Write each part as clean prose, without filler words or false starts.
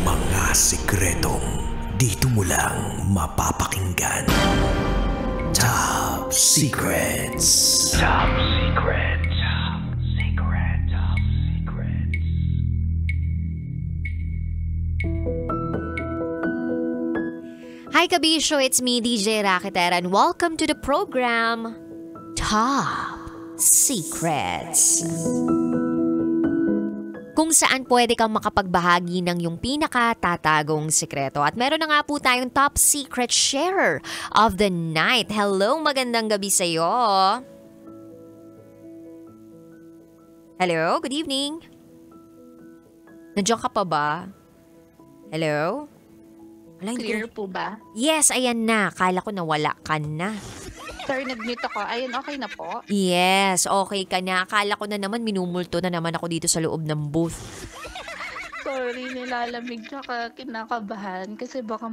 Mga sikretong dito mo lang mapapakinggan. Top Secrets. Top Secrets. Top Secrets. Top Secrets. Hi Kabisyo, it's me DJ Raketera and welcome to the program Top Secrets. Kung saan pwede kang makapagbahagi ng iyong pinakatatagong sikreto. At meron na nga po tayong top secret sharer of the night. Hello, magandang gabi sa'yo. Hello, good evening. Nandiyan ka pa ba? Hello? Clear po ba? Yes, ayan na. Kala ko nawala ka na. Sir, nag-mute ako. Ayun, okay na po? Yes, okay ka na. Akala ko na naman minumulto na naman ako dito sa loob ng booth. Sorry, nilalamig tsaka kinakabahan kasi baka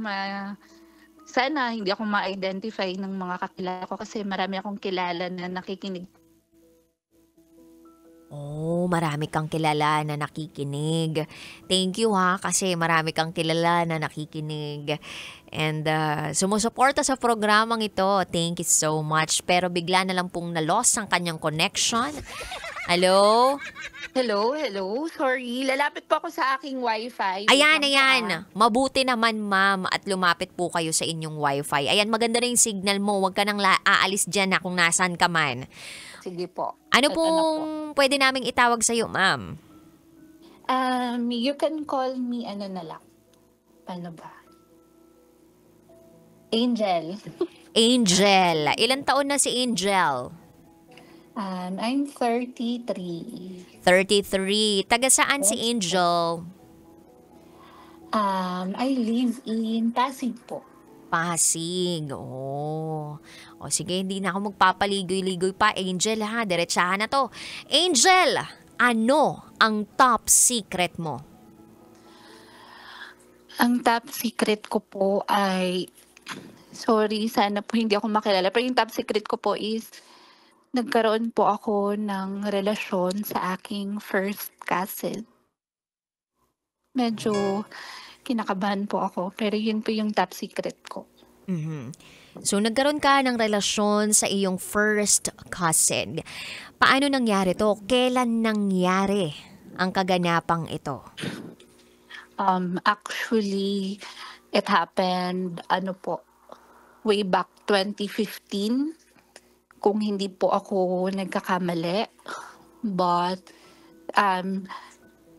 sana hindi ako ma-identify ng mga kakilala ko kasi marami akong kilala na nakikinig. Oh, marami kang kilala na nakikinig. Thank you ha, kasi marami kang kilala na nakikinig. And sumusuporta sa programang ito. Thank you so much. Pero bigla na lang pong na-lost ang kanyang connection. Hello? Hello? Sorry, lalapit po ako sa aking wifi. Ayan. Mabuti naman ma'am at lumapit po kayo sa inyong wifi. Ayan, maganda na yung signal mo. Huwag ka nang aalis dyan na kung nasaan ka man. Sige po. Ano pong pwede naming itawag sa'yo, ma'am? You can call me ano na lang. Paano ba? Angel. Angel. Ilan taon na si Angel? I'm 33. 33. Taga saan si Angel? I live in Pasig po. Pasig. Oh. O sige, hindi na ako magpapaligoy-ligoy pa. Angel ha, diretsahan na to. Angel, ano ang top secret mo? Ang top secret ko po ay, sorry, sana po hindi ako makilala. Pero yung top secret ko po is, nagkaroon po ako ng relasyon sa aking first cousin. Medyo kinakabahan po ako, pero yun po yung top secret ko. Mm-hmm. So, nagkaroon ka ng relasyon sa iyong first cousin. Paano nangyari to? Kailan nangyari ang kaganapang ito? Actually, it happened, way back 2015. Kung hindi po ako nagkakamali. But,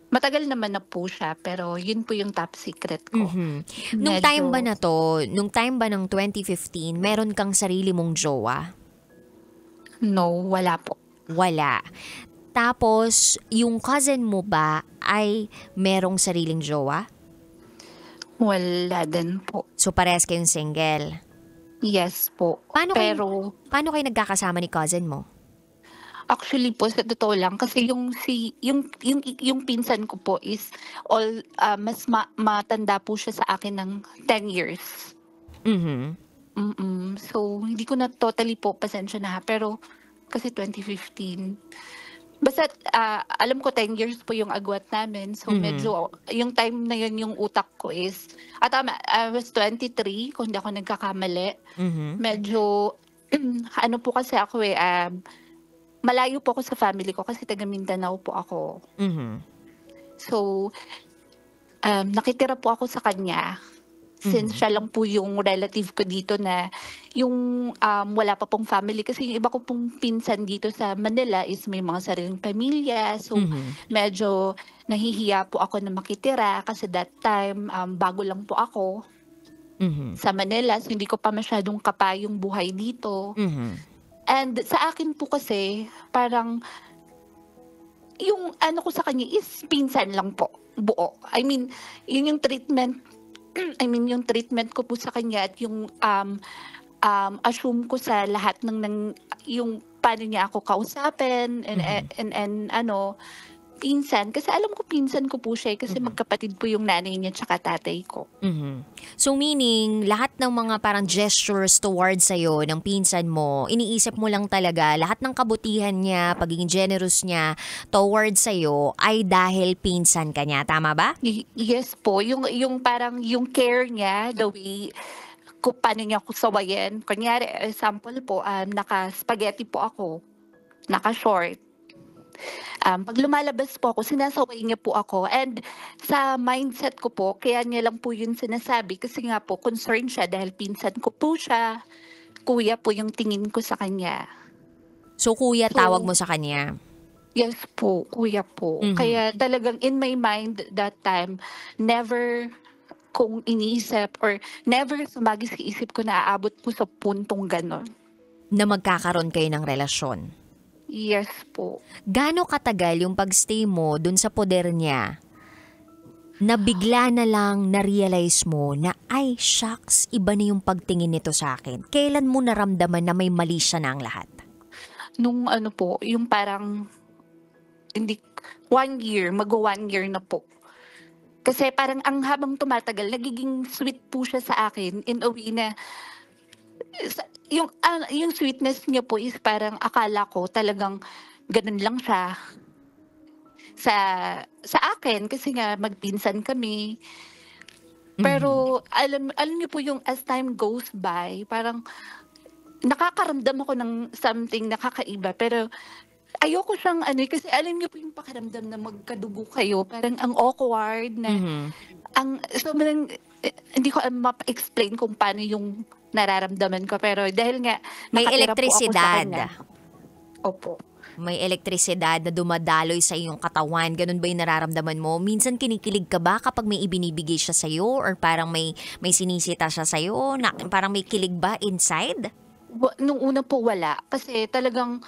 matagal naman na po siya, pero yun po yung top secret ko. Mm-hmm. Nung time ba na to, nung time ba ng 2015, meron kang sarili mong jowa? No, wala po. Wala. Tapos, yung cousin mo ba ay merong sariling jowa? Wala din po. So, parehas kayong single? Yes po. Paano kayo nagkakasama ni cousin mo? Actually po, sa totoo lang, kasi yung pinsan ko po is mas matanda po siya sa akin ng 10 years. Mm-hmm. So, hindi ko na totally po pasensya na, pero kasi 2015. Basta, alam ko 10 years po yung agwat namin. So, medyo, yung time na yun, yung utak ko is, tama, I was 23, kung hindi ako nagkakamali. Medyo, po kasi ako malayo po ako sa family ko kasi taga Mindanao po ako. So, nakitira po ako sa kanya. Since siya lang po yung relative ko dito na yung wala pa pong family. Kasi yung iba ko pong pinsan dito sa Manila is may mga sariling pamilya. So, medyo nahihiya po ako na makitira kasi that time, bago lang po ako sa Manila. So, hindi ko pa masyadong kapayong buhay dito. And sa akin po kasi, parang yung ko sa kanya is pinsan lang po, buo. I mean, yun yung treatment yung treatment ko po sa kanya at yung assume ko sa lahat ng yung paano niya ako kausapin and pinsan, kasi alam ko pinsan ko po siya, kasi magkapatid po yung nanay niya tsaka tatay ko. Mhm. So meaning, lahat ng mga parang gestures towards sa'yo ng pinsan mo, iniisip mo lang talaga, lahat ng kabutihan niya, pagiging generous niya towards sa'yo ay dahil pinsan ka niya. Tama ba? Yes po, yung parang yung care niya, the way kung paano niya ako sawayin. Kunyari, example po, naka-spaghetti po ako, naka-short. Pag lumalabas po ako, sinasaway niya po ako. And sa mindset ko po, kaya niya lang po yun sinasabi. Kasi nga po, concerned siya dahil pinsan ko po siya. Kuya po yung tingin ko sa kanya. So kuya So, tawag mo sa kanya. yes po, kuya po. Mhm. Kaya talagang in my mind that time, never kong iniisip or never sumagi sa isip ko na aabot po sa puntong ganon. Na magkakaroon kayo ng relasyon. Yes po. Gaano katagal yung pagstay mo dun sa poder niya na bigla na lang na-realize mo na ay shucks, iba na yung pagtingin nito sa akin? Kailan mo naramdaman na may mali siya na ang lahat? Nung ano po, yung parang hindi 1 year, mag-1 year na po. Kasi parang ang habang tumatagal, nagiging sweet po siya sa akin in a way na yung sweetness niya po is parang akala ko talagang ganun lang siya sa akin kasi nga magpinsan kami. Pero alam niyo po yung as time goes by, parang nakakaramdam ako ng something nakakaiba, pero ayoko siyang kasi alam niyo po yung pakiramdam na magkadugo kayo, parang ang awkward na ang sobrang hindi ko mapa-explain kung paano yung nararamdaman ko, pero dahil nga May nakatira po ako sa elektrisidad. kanya. Opo. May elektrisidad na dumadaloy sa iyong katawan. Ganun ba yung nararamdaman mo? Minsan kinikilig ka ba kapag may ibinibigay siya sa'yo? Or parang may sinisita siya sa'yo? Na, parang may kilig ba inside? Nung una po wala, kasi talagang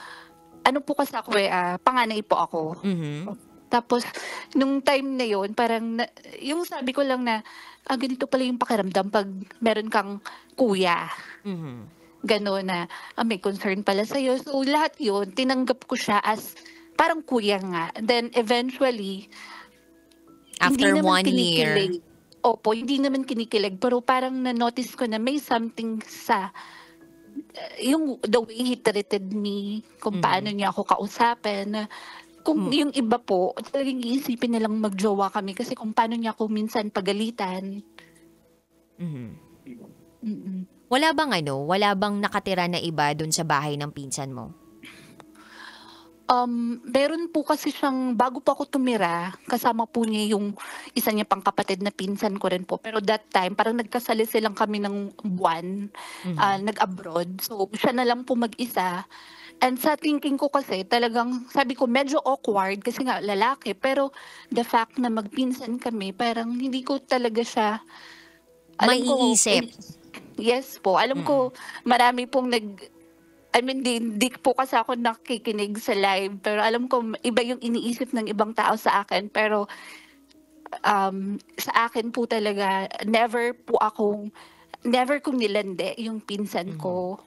ano po kasi ako panganay po ako. Tapos nung time na yon parang yung sabi ko lang na ganito pala yung pakiramdam pag meron kang kuya. Gano'n na may concern pala sa'yo. So lahat yun, tinanggap ko siya as parang kuya nga. Then eventually, After hindi naman 1 year. kinikilig. Opo, hindi naman kinikilig. Pero parang na-notice ko na may something sa yung the way he treated me, kung paano niya ako kausapin. Kung yung iba po, talagang iisipin nilang magjowa kami kasi kung paano niya ako minsan pagalitan. Wala bang nakatira na iba dun sa bahay ng pinsan mo? Meron po kasi siyang, bago po ako tumira, kasama po niya yung isa niya pang kapatid na pinsan ko rin po. Pero that time, parang nagkasali silang kami ng buwan, nag-abroad. So, siya na lang po mag-isa. And sa thinking ko kasi, talagang, sabi ko, medyo awkward kasi nga lalaki. Pero the fact na magpinsan kami, parang hindi ko talaga siya, Maiisip. Yes po. Alam ko, marami pong hindi po kasi ako nakikinig sa live, pero alam ko iba yung iniisip ng ibang tao sa akin. Pero sa akin po talaga, never kong nilande yung pinsan ko.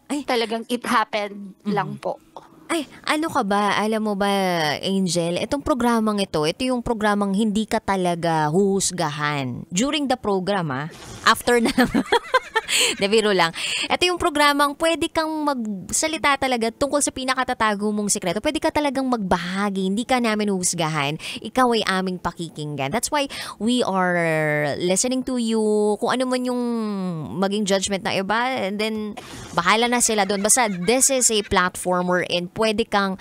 Ay. Talagang it happened lang po. Ay, ano ka ba? Alam mo ba, Angel, itong programang ito yung programang hindi ka talaga huhusgahan. During the program, after na lang. De, biro lang. Ito yung programang pwede kang magsalita talaga tungkol sa pinakatatago mong sikreto. Pwede ka talagang magbahagi. Hindi ka namin huhusgahan. Ikaw ay aming pakikinggan. That's why we are listening to you. Kung ano man yung maging judgment na iba, and then bahala na sila doon. Basta this is a platform wherein pwede kang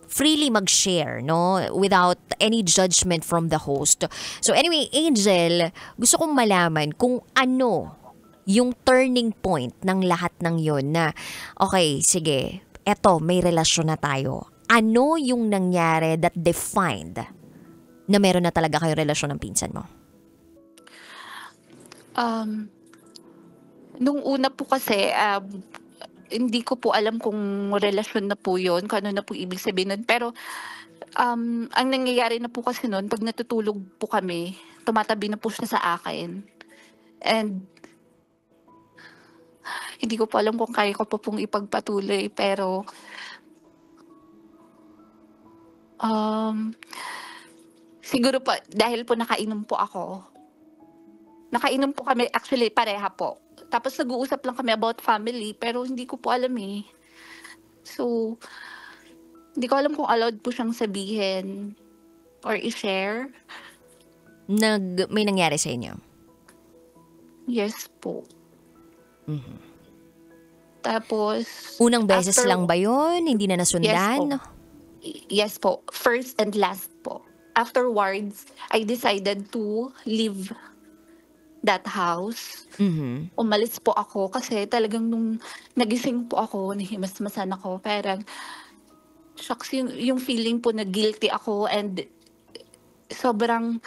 freely mag-share, no? Without any judgment from the host. So anyway, Angel, gusto kong malaman kung ano yung turning point ng lahat ng yon na, okay, sige, eto, may relasyon na tayo. Ano yung nangyari that defined na meron na talaga kayo relasyon ng pinsan mo? Nung una po kasi, hindi ko po alam kung relasyon na po yun, kung ano na po ibig sabihin nun. Pero ang nangyayari na po kasi nun, pag natutulog po kami, tumatabi na po siya sa akin. And hindi ko po alam kung kaya ko pa pong ipagpatuloy, pero Um, Siguro po dahil po nakainom po ako. Nakainom po kami, actually pareha po. Tapos nag-uusap lang kami about family, pero hindi ko po alam eh. So, hindi ko alam kung allowed po siyang sabihin or i-share. May nangyari sa inyo? Yes po. Tapos, Unang beses after- lang ba yun? Hindi na nasundan? Yes po. First and last po. Afterwards, I decided to leave that house. Mhm. Umalis po ako kasi talagang nung nagising po ako, nahimasmasan ako. Parang, shocks yung feeling po na guilty ako and sobrang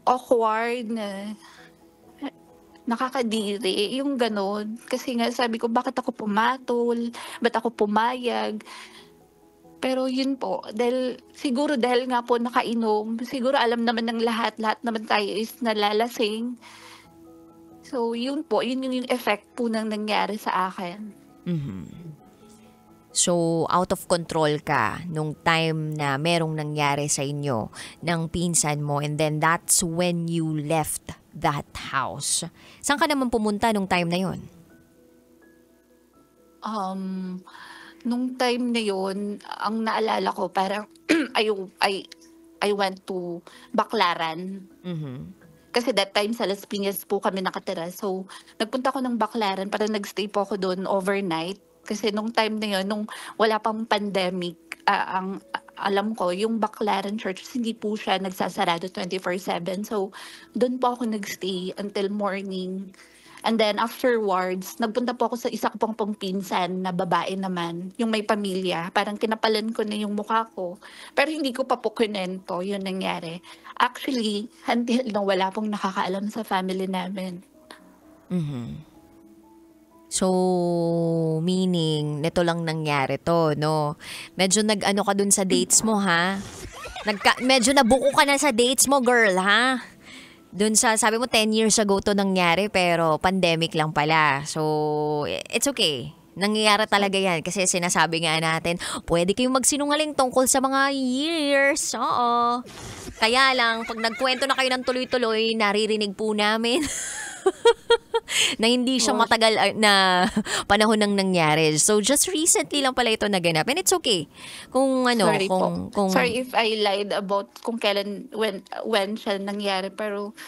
awkward na nakakadiri, yung ganon. Kasi nga sabi ko, bakit ako pumatol? Ba't ako pumayag? Pero yun po, siguro dahil nga po nakainom, siguro alam naman ng lahat naman tayo is nalalasing. So yun po, yun yung effect po nang nangyari sa akin. So, out of control ka nung time na merong nangyari sa inyo ng pinsan mo, and then that's when you left that house. Saan ka naman pumunta nung time na yon? Nung time na yun, ang naalala ko, parang I went to Baclaran. Kasi that time sa Las Piñas po kami nakatira. So, nagpunta ko ng Baclaran para nagstay po ako doon overnight. Kasi nung time na yun, nung wala pang pandemic, ang alam ko, yung Baclaran Church, hindi po siya nagsasarado 24/7. So, doon po ako nagstay until morning. And then afterwards, nagpunta po ako sa isa ko pong pinsan na babae naman, yung may pamilya. Parang kinapalan ko na yung mukha ko. Pero hindi ko pa po kinento yun nangyari. Actually, until nung wala pong nakakaalam sa family namin. So, meaning, nito lang nangyari to, no? Medyo nag-ano ka dun sa dates mo, ha? Medyo nabuko ka na sa dates mo, girl, ha? Dun sa, sabi mo 10 years ago to nangyari, pero pandemic lang pala. So, it's okay. Nangyayari talaga yan. Kasi sinasabi nga natin, pwede kayong magsinungaling tungkol sa mga years. Oo. Kaya lang, pag nagkwento na kayo ng tuloy-tuloy, naririnig po namin na hindi siya matagal na panahon nang nangyari. So, just recently lang pala ito naganap. And it's okay. Kung ano, Sorry kung Sorry if I lied about kung kailan, when siya nangyari. Pero,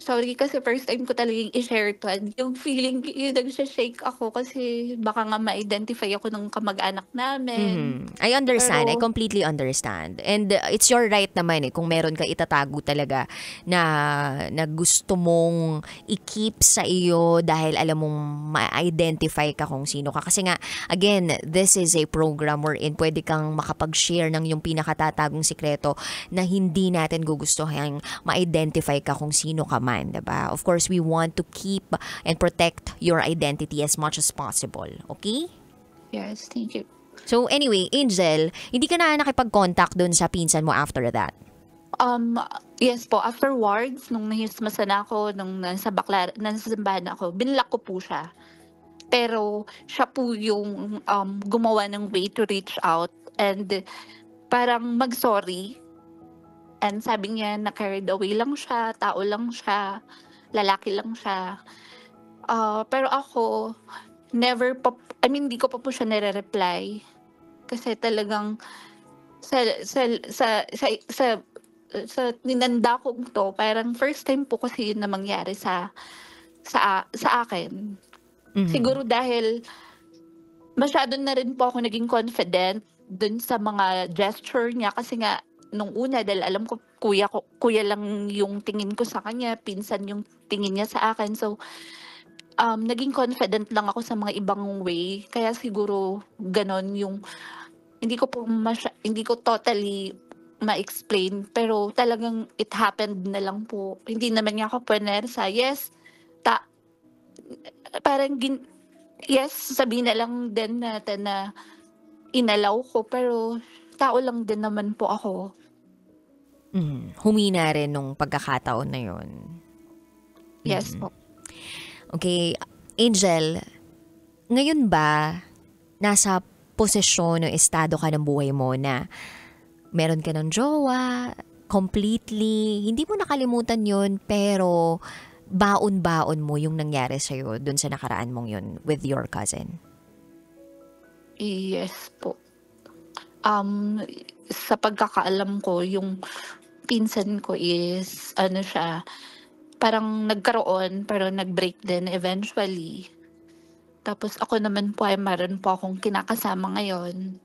sorry kasi first time ko talagang i-share to. Yung feeling, yung nagsha-shake ako kasi baka nga ma-identify ako ng kamag-anak namin. I understand. I Pero- completely understand. And it's your right naman kung meron ka itatago talaga na gusto mong i-keep sa iyo dahil alam mong ma-identify ka kung sino ka. Kasi nga, again, this is a program wherein pwede kang makapag-share ng yung pinakatatagong sikreto na hindi natin gugustuhan ma-identify ka kung sino ka man. Diba? Of course, we want to keep and protect your identity as much as possible. Okay? Yes, thank you. So anyway, Angel, hindi ka na nakipag-contact dun sa pinsan mo after that? Yes po, afterwards, nung nahismasan ako, nung nasa simbahan ako, binlock ko po siya. Pero siya po yung gumawa ng way to reach out and parang mag-sorry. And sabi niya na carried away lang siya, tao lang siya, lalaki lang siya. Pero ako, hindi ko pa po siya nire-reply. Kasi talagang sa ninanda ko to, parang first time po kasi yun na mangyari sa akin. Siguro dahil masyado na rin po ako naging confident dun sa mga gesture niya kasi nga nung una dahil alam ko kuya lang yung tingin ko sa kanya, pinsan yung tingin niya sa akin. So naging confident lang ako sa mga ibang way. Kaya siguro ganon yung hindi ko totally ma-explain pero talagang it happened na lang po. Hindi naman niya ako punersa. Yes, yes, sabihin na lang din natin na inalaw ko pero tao lang din naman po ako. Humina rin nung pagkakataon na yun. Yes po. Okay, Angel, ngayon ba nasa posisyon o estado ka ng buhay mo na meron ka ng jowa, completely, hindi mo nakalimutan yun, pero baon-baon mo yung nangyari sa'yo dun sa nakaraan mong yun with your cousin. Yes po. Sa pagkakaalam ko, yung pinsan ko is, ano siya, parang nagkaroon, pero nag-break din eventually. Tapos ako naman po ay meron po akong kinakasama ngayon.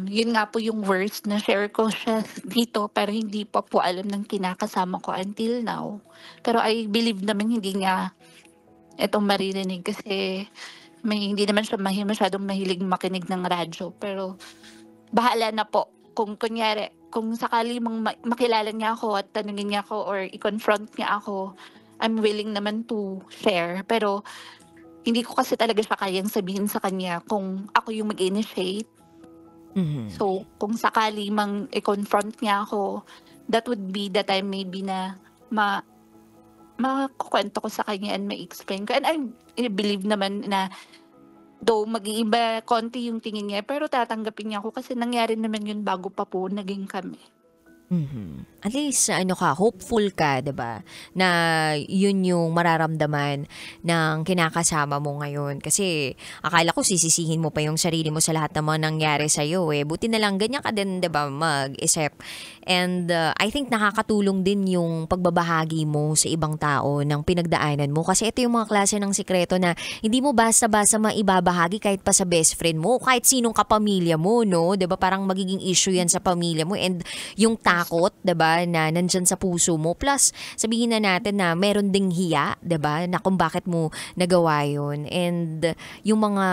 Yun nga po yung worst na share ko siya dito, pero hindi pa po alam ng kinakasama ko until now. Pero I believe naman hindi niya itong maririnig kasi hindi naman siya masyadong mahilig makinig ng radyo. Pero bahala na po. Kung kunyari, kung sakali makilala niya ako at tanungin niya ako or i-confront niya ako, I'm willing naman to share. Pero hindi ko kasi talaga siya kayang sabihin sa kanya kung ako yung mag-initiate. So, kung sakali i-confront niya ako, that would be the time maybe na makukwento ko sa kanya and ma-explain ko. And I believe naman na though mag-iiba konti yung tingin niya, pero tatanggapin niya ako kasi nangyari naman yun bago pa po naging kami. At least, hopeful ka, diba? Na yun yung mararamdaman ng kinakasama mo ngayon. Kasi akala ko sisisihin mo pa yung sarili mo sa lahat ng mga nangyari sa'yo eh. Buti na lang ganyan ka din, diba, mag-isip. And I think nakakatulong din yung pagbabahagi mo sa ibang tao ng pinagdaanan mo. Kasi ito yung mga klase ng sikreto na hindi mo basta-basta maibabahagi kahit pa sa best friend mo, kahit sinong kapamilya mo, no? Diba? Parang magiging issue yan sa pamilya mo. And yung takot, 'di ba, na nandyan sa puso mo. Plus, sabihin na natin na meron ding hiya, 'di ba, na kung bakit mo nagawa 'yun. And yung mga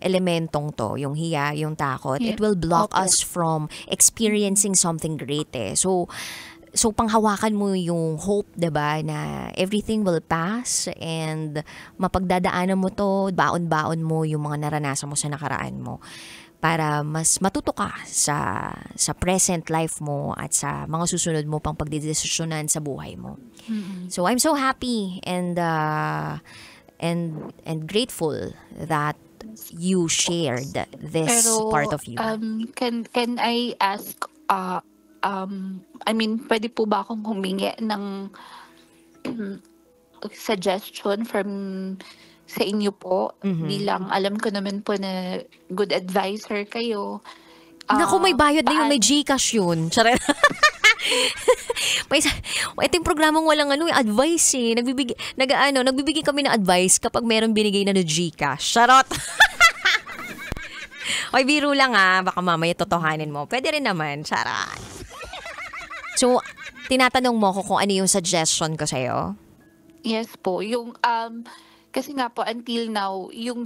elementong to, yung hiya, yung takot, it will block us from experiencing something great eh. So panghawakan mo yung hope, 'di ba, na everything will pass and mapagdadaanan mo to, baon-baon mo yung mga naranasan mo sa nakaraan mo, para mas matuto ka sa present life mo at sa mga susunod mo pang pagdedesisyonan sa buhay mo. So I'm so happy and grateful that you shared this part of you. Can I ask, I mean, pwede po ba akong humingi ng suggestion from sa inyo po, bilang alam ko naman po na good advisor kayo. Naku, may bayad na yun, may GCash yun. Charot. Ito yung programang walang advice eh. Nagbibigay kami ng advice kapag meron binigay na GCash. Charot. Oy, biro lang baka mamaya totohanin mo. Pwede rin naman, charot. So, tinatanong mo ko kung ano yung suggestion ko sa'yo? Yes po, yung kasi nga po, until now, yung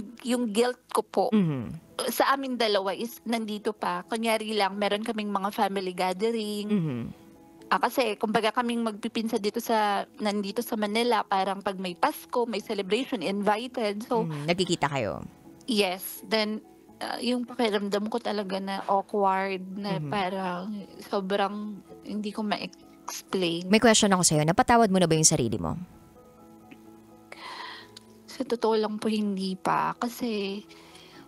guilt ko po, sa amin dalawa is nandito pa. Kunyari lang, meron kaming mga family gathering. Kasi, kumbaga kaming magpipinsa nandito sa Manila, parang pag may Pasko, may celebration, invited. So, nagkikita kayo? Yes. Then, yung pakiramdam ko talaga na awkward, na parang sobrang hindi ko ma-explain. May question ako sa'yo. Napatawad mo na ba yung sarili mo? Sa totoo lang po, hindi pa. Kasi...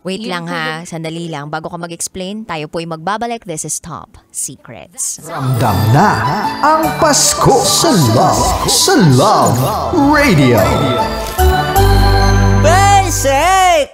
Wait lang sandali lang. Bago ka mag-explain, tayo po'y magbabalik. This is Top Secrets. Ramdam na ang Pasko sa Love Radio. Basic!